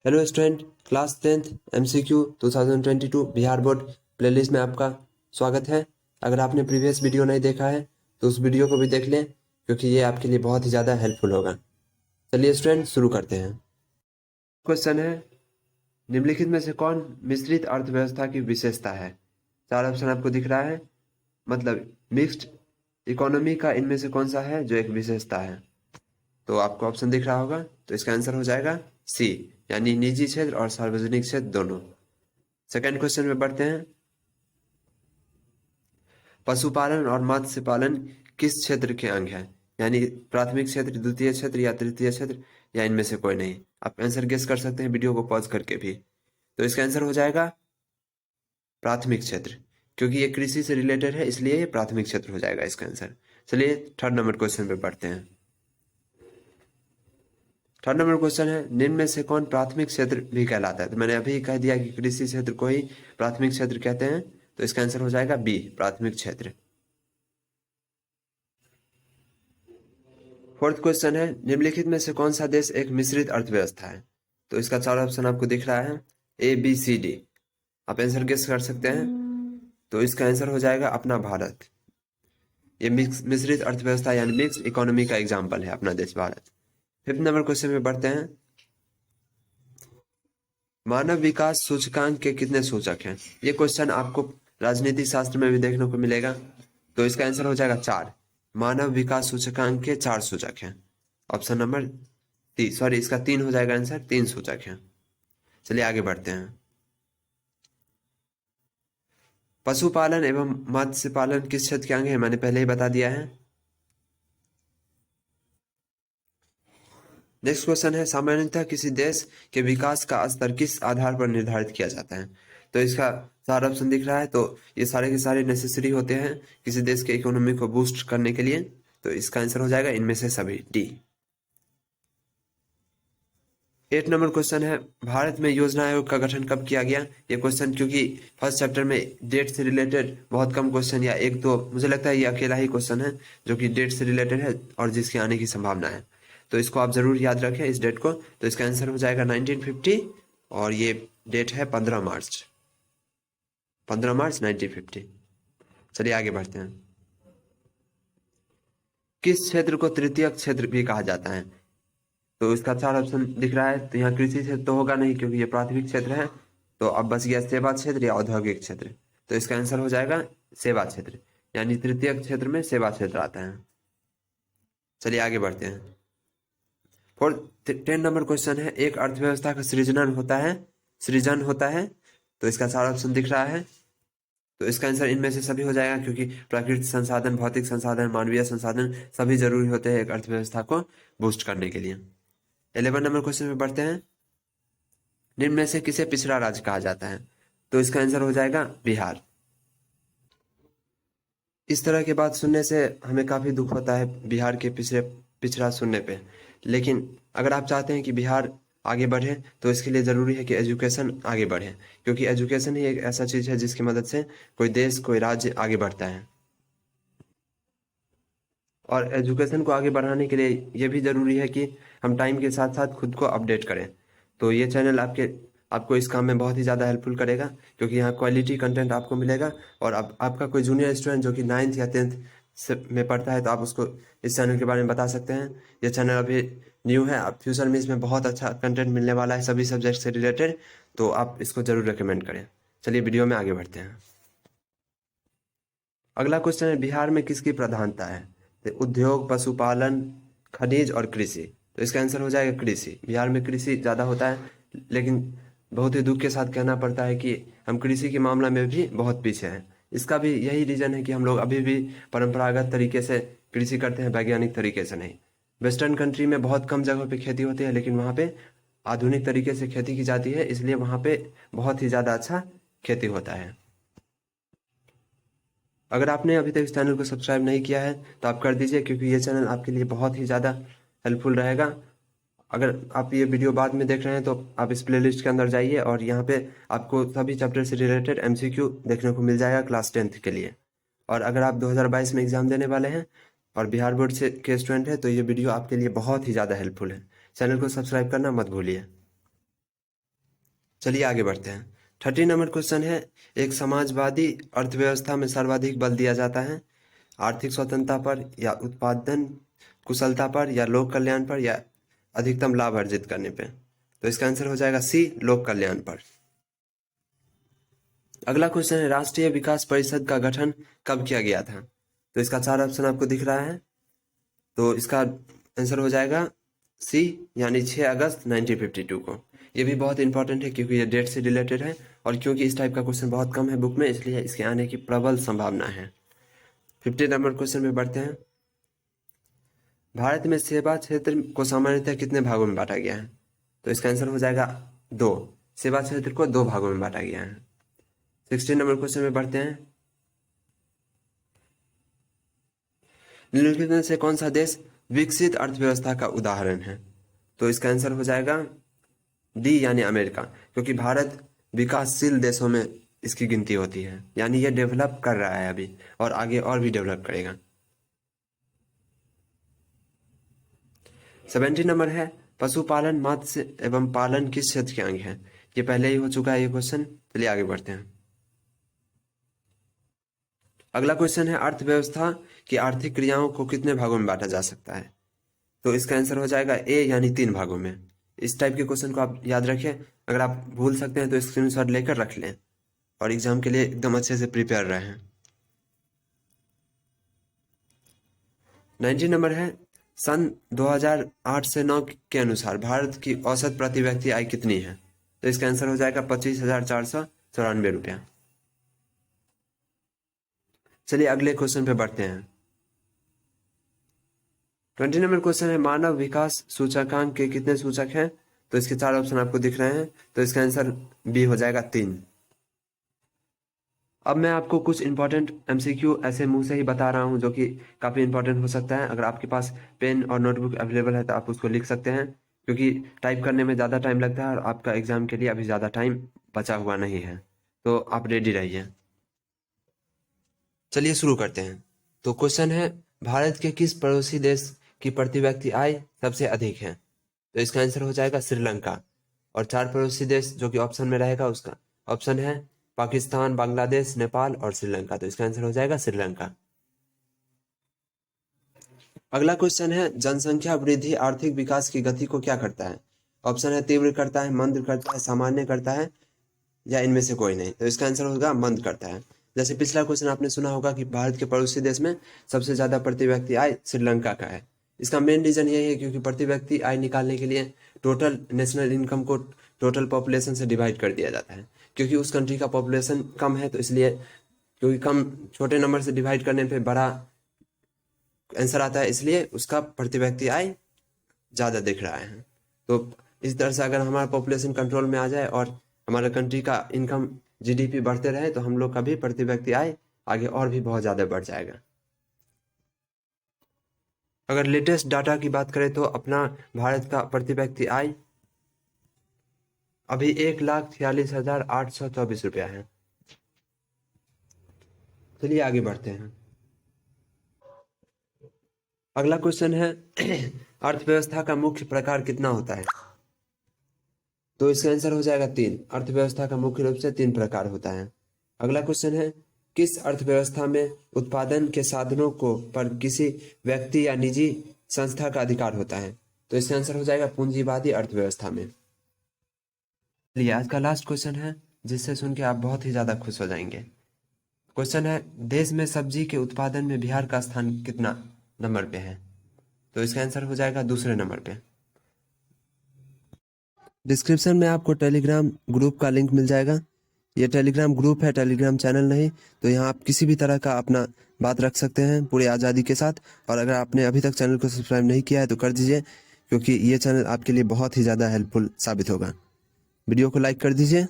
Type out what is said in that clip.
Hello student, class 10th MCQ 2022 Bihar board playlist में आपका स्वागत है। अगर आपने प्रीवियस वीडियो नहीं देखा है तो उस वीडियो को भी देख लें, क्योंकि ये आपके लिए बहुत ही ज़्यादा हेल्पफुल होगा। चलिए स्टूडेंट, शुरू करते हैं। क्वेश्चन है, निम्नलिखित में से कौन मिश्रित अर्थव्यवस्था की विशेषता है? चार ऑप्शन आपको दिख रहा है, मतलब मिक्स्ड इकोनॉमी का इनमें से कौन सा है जो एक विशेषता है? तो आपको ऑप्शन दिख रहा होगा, तो इसका आंसर हो जाएगा सी, यानी निजी क्षेत्र और सार्वजनिक क्षेत्र दोनों। सेकंड क्वेश्चन में बढ़ते हैं। पशुपालन और मत्स्य पालन किस क्षेत्र के अंग है? यानी प्राथमिक क्षेत्र, द्वितीय क्षेत्र या तृतीय क्षेत्र, या इनमें से कोई नहीं। आप आंसर गेस कर सकते हैं वीडियो को पॉज करके भी। तो इसका आंसर हो जाएगा प्राथमिक क्षेत्र, क्योंकि ये कृषि से रिलेटेड है, इसलिए ये प्राथमिक क्षेत्र हो जाएगा इसका आंसर। चलिए थर्ड नंबर क्वेश्चन पे बढ़ते हैं। थर्ड नंबर क्वेश्चन है, निम्न में से कौन प्राथमिक क्षेत्र भी कहलाता है? तो मैंने अभी कह दिया कि कृषि क्षेत्र को ही प्राथमिक क्षेत्र कहते हैं, तो इसका आंसर हो जाएगा बी, प्राथमिक क्षेत्र। फोर्थ क्वेश्चन है, निम्नलिखित में से कौन सा देश एक मिश्रित अर्थव्यवस्था है? तो इसका चार ऑप्शन आपको दिख रहा है, ए बी सी डी। आप आंसर गेस कर सकते हैं, तो इसका आंसर हो जाएगा अपना भारत। ये मिश्रित अर्थव्यवस्था यानी मिक्स इकोनॉमी का एग्जाम्पल है अपना देश भारत। फिफ्थ नंबर क्वेश्चन में बढ़ते हैं। मानव विकास सूचकांक के कितने सूचक हैं? ये क्वेश्चन आपको राजनीति शास्त्र में भी देखने को मिलेगा, तो इसका आंसर हो जाएगा चार। मानव विकास सूचकांक के चार सूचक हैं। ऑप्शन नंबर इसका तीन हो जाएगा आंसर, तीन सूचक हैं। चलिए आगे बढ़ते हैं। पशुपालन एवं मत्स्य पालन किस क्षेत्र के अंग है? मैंने पहले ही बता दिया है। नेक्स्ट क्वेश्चन है, सामान्यतः किसी देश के विकास का स्तर किस आधार पर निर्धारित किया जाता है? तो इसका सारा ऑप्शन दिख रहा है, तो ये सारे के सारे नेसेसरी होते हैं किसी देश के इकोनॉमी को बूस्ट करने के लिए, तो इसका आंसर हो जाएगा इनमें से सभी, डी। 8 नंबर क्वेश्चन है, भारत में योजना आयोग का गठन कब किया गया? ये क्वेश्चन, क्योंकि फर्स्ट चैप्टर में डेट से रिलेटेड बहुत कम क्वेश्चन, या एक तो मुझे लगता है ये अकेला ही क्वेश्चन है जो कि डेट से रिलेटेड है और जिसके आने की संभावना है, तो इसको आप जरूर याद रखें इस डेट को। तो इसका आंसर हो जाएगा 1950, और ये डेट है 15 मार्च, 15 मार्च 1950। चलिए आगे बढ़ते हैं। किस क्षेत्र को तृतीय क्षेत्र भी कहा जाता है? तो इसका चार ऑप्शन दिख रहा है, तो यहाँ कृषि क्षेत्र तो होगा नहीं क्योंकि ये प्राथमिक क्षेत्र है, तो अब बस गया सेवा क्षेत्र या औद्योगिक क्षेत्र। तो इसका आंसर हो जाएगा सेवा क्षेत्र, यानी तृतीय क्षेत्र में सेवा क्षेत्र आता है। चलिए आगे बढ़ते हैं। 10 नंबर क्वेश्चन है, एक अर्थव्यवस्था का सृजन होता है, तो इसका चार ऑप्शन दिख रहा है, तो इसका आंसर इनमें से सभी हो जाएगा, क्योंकि प्राकृतिक संसाधन, भौतिक संसाधन, मानवीय संसाधन सभी जरूरी होते हैं एक अर्थव्यवस्था को बूस्ट करने के लिए। 11 नंबर क्वेश्चन में बढ़ते हैं। निम्न में से किसे पिछड़ा राज्य कहा जाता है? तो इसका आंसर हो जाएगा बिहार। इस तरह की बात सुनने से हमें काफी दुख होता है बिहार के पिछड़ा सुनने पे, लेकिन अगर आप चाहते हैं कि बिहार आगे बढ़े तो इसके लिए जरूरी है कि एजुकेशन आगे बढ़े, क्योंकि एजुकेशन ही एक ऐसा चीज है जिसकी मदद से कोई देश, कोई राज्य आगे बढ़ता है। और एजुकेशन को आगे बढ़ाने के लिए ये भी जरूरी है कि हम टाइम के साथ साथ खुद को अपडेट करें। तो ये चैनल आपको इस काम में बहुत ही ज़्यादा हेल्पफुल करेगा, क्योंकि यहाँ क्वालिटी कंटेंट आपको मिलेगा। और आपका कोई जूनियर स्टूडेंट जो कि 9th या 10th में पढ़ता है, तो आप उसको इस चैनल के बारे में बता सकते हैं। ये चैनल अभी न्यू है, अब फ्यूचर में इसमें बहुत अच्छा कंटेंट मिलने वाला है सभी सब्जेक्ट से रिलेटेड, तो आप इसको जरूर रिकमेंड करें। चलिए वीडियो में आगे बढ़ते हैं। अगला क्वेश्चन है, बिहार में किसकी प्रधानता है? तो उद्योग, पशुपालन, खनिज और कृषि। तो इसका आंसर हो जाएगा कृषि। बिहार में कृषि ज़्यादा होता है, लेकिन बहुत ही दुख के साथ कहना पड़ता है कि हम कृषि के मामला में भी बहुत पीछे हैं। इसका भी यही रीज़न है कि हम लोग अभी भी परंपरागत तरीके से कृषि करते हैं, वैज्ञानिक तरीके से नहीं। वेस्टर्न कंट्री में बहुत कम जगह पे खेती होती है, लेकिन वहाँ पे आधुनिक तरीके से खेती की जाती है, इसलिए वहाँ पे बहुत ही ज़्यादा अच्छा खेती होता है। अगर आपने अभी तक इस चैनल को सब्सक्राइब नहीं किया है तो आप कर दीजिए, क्योंकि ये चैनल आपके लिए बहुत ही ज़्यादा हेल्पफुल रहेगा। अगर आप ये वीडियो बाद में देख रहे हैं तो आप इस प्लेलिस्ट के अंदर जाइए, और यहाँ पे आपको सभी चैप्टर से रिलेटेड MCQ देखने को मिल जाएगा क्लास 10th के लिए। और अगर आप 2022 में एग्ज़ाम देने वाले हैं और बिहार बोर्ड से के स्टूडेंट हैं, तो ये वीडियो आपके लिए बहुत ही ज़्यादा हेल्पफुल है। चैनल को सब्सक्राइब करना मत भूलिए। चलिए आगे बढ़ते हैं। 30 नंबर क्वेश्चन है, एक समाजवादी अर्थव्यवस्था में सर्वाधिक बल दिया जाता है आर्थिक स्वतंत्रता पर या उत्पादन कुशलता पर या लोक कल्याण पर या अधिकतम लाभ अर्जित करने पे। तो इसका आंसर हो जाएगा सी, लोक कल्याण पर। अगला क्वेश्चन है, राष्ट्रीय विकास परिषद का गठन कब किया गया था? तो इसका 4 ऑप्शन आपको दिख रहा है, तो इसका आंसर हो जाएगा सी, यानी 6 अगस्त 1952 को। ये भी बहुत इंपॉर्टेंट है क्योंकि ये डेट से रिलेटेड है और क्योंकि इस टाइप का क्वेश्चन बहुत कम है बुक में, इसलिए इसके आने की प्रबल संभावना है। 50 नंबर क्वेश्चन में बढ़ते हैं। भारत में सेवा क्षेत्र को सामान्यतः कितने भागों में बांटा गया है? तो इसका आंसर हो जाएगा 2। सेवा क्षेत्र को 2 भागों में बांटा गया है। 16 नंबर क्वेश्चन में बढ़ते हैं। निम्नलिखित में से कौन सा देश विकसित अर्थव्यवस्था का उदाहरण है? तो इसका आंसर हो जाएगा डी, यानी अमेरिका, क्योंकि भारत विकासशील देशों में इसकी गिनती होती है, यानी ये डेवलप कर रहा है अभी और आगे और भी डेवलप करेगा। 70 नंबर है, पशुपालन मत्स्य एवं पालन किस क्षेत्र के अंग है? ये पहले ही हो चुका है ये क्वेश्चन। चलिए आगे बढ़ते हैं। अगला क्वेश्चन है, अर्थव्यवस्था की आर्थिक क्रियाओं को कितने भागों में बांटा जा सकता है? तो इसका आंसर हो जाएगा ए, यानी 3 भागों में। इस टाइप के क्वेश्चन को आप याद रखें, अगर आप भूल सकते हैं तो स्क्रीनशॉट लेकर रख लें और एग्जाम के लिए एकदम अच्छे से प्रिपेयर रहें। 90 नंबर है, सन 2008 से 9 के अनुसार भारत की औसत प्रति व्यक्ति आय कितनी है? तो इसका आंसर हो जाएगा 25,494 रुपया। चलिए अगले क्वेश्चन पे बढ़ते हैं। 20 नंबर क्वेश्चन है, मानव विकास सूचकांक के कितने सूचक हैं? तो इसके 4 ऑप्शन आपको दिख रहे हैं, तो इसका आंसर बी हो जाएगा 3। अब मैं आपको कुछ इंपॉर्टेंट एमसीक्यू ऐसे मुंह से ही बता रहा हूं जो कि काफ़ी इंपॉर्टेंट हो सकता है। अगर आपके पास पेन और नोटबुक अवेलेबल है तो आप उसको लिख सकते हैं, क्योंकि टाइप करने में ज़्यादा टाइम लगता है और आपका एग्जाम के लिए अभी ज़्यादा टाइम बचा हुआ नहीं है, तो आप रेडी रहिए। चलिए शुरू करते हैं। तो क्वेश्चन है, भारत के किस पड़ोसी देश की प्रति व्यक्ति आय सबसे अधिक है? तो इसका आंसर हो जाएगा श्रीलंका। और 4 पड़ोसी देश जो कि ऑप्शन में रहेगा, उसका ऑप्शन है पाकिस्तान, बांग्लादेश, नेपाल और श्रीलंका। तो इसका आंसर हो जाएगा श्रीलंका। अगला क्वेश्चन है, जनसंख्या वृद्धि आर्थिक विकास की गति को क्या करता है? ऑप्शन है तीव्र करता है, मंद करता है, सामान्य करता है या इनमें से कोई नहीं। तो इसका आंसर होगा मंद करता है। जैसे पिछला क्वेश्चन आपने सुना होगा कि भारत के पड़ोसी देश में सबसे ज्यादा प्रति व्यक्ति आय श्रीलंका का है। इसका मेन रीजन यही है क्योंकि प्रति व्यक्ति आय निकालने के लिए टोटल नेशनल इनकम को टोटल पॉपुलेशन से डिवाइड कर दिया जाता है। क्योंकि उस कंट्री का पॉपुलेशन कम है, तो इसलिए क्योंकि कम छोटे नंबर से डिवाइड करने पे बड़ा आंसर आता है, इसलिए उसका प्रति व्यक्ति आय ज़्यादा दिख रहा है। तो इस तरह से अगर हमारा पॉपुलेशन कंट्रोल में आ जाए और हमारे कंट्री का इनकम जीडीपी बढ़ते रहे तो हम लोग का भी प्रति व्यक्ति आय आगे और भी बहुत ज़्यादा बढ़ जाएगा। अगर लेटेस्ट डाटा की बात करें तो अपना भारत का प्रति व्यक्ति आय अभी 1,46,824 रुपया है। चलिए आगे बढ़ते हैं। अगला क्वेश्चन है, अर्थव्यवस्था का मुख्य प्रकार कितना होता है? तो इसका आंसर हो जाएगा 3। अर्थव्यवस्था का मुख्य रूप से 3 प्रकार होता है। अगला क्वेश्चन है, किस अर्थव्यवस्था में उत्पादन के साधनों को पर किसी व्यक्ति या निजी संस्था का अधिकार होता है? तो इसका आंसर हो जाएगा पूंजीवादी अर्थव्यवस्था में। चलिए आज का लास्ट क्वेश्चन है जिससे सुन के आप बहुत ही ज्यादा खुश हो जाएंगे। क्वेश्चन है, देश में सब्जी के उत्पादन में बिहार का स्थान कितना नंबर पे है? तो इसका आंसर हो जाएगा दूसरे नंबर पे। डिस्क्रिप्शन में आपको टेलीग्राम ग्रुप का लिंक मिल जाएगा। ये टेलीग्राम ग्रुप है, टेलीग्राम चैनल नहीं। तो यहाँ आप किसी भी तरह का अपना बात रख सकते हैं पूरी आज़ादी के साथ। और अगर आपने अभी तक चैनल को सब्सक्राइब नहीं किया है तो कर दीजिए, क्योंकि ये चैनल आपके लिए बहुत ही ज़्यादा हेल्पफुल साबित होगा। वीडियो को लाइक कर दीजिए।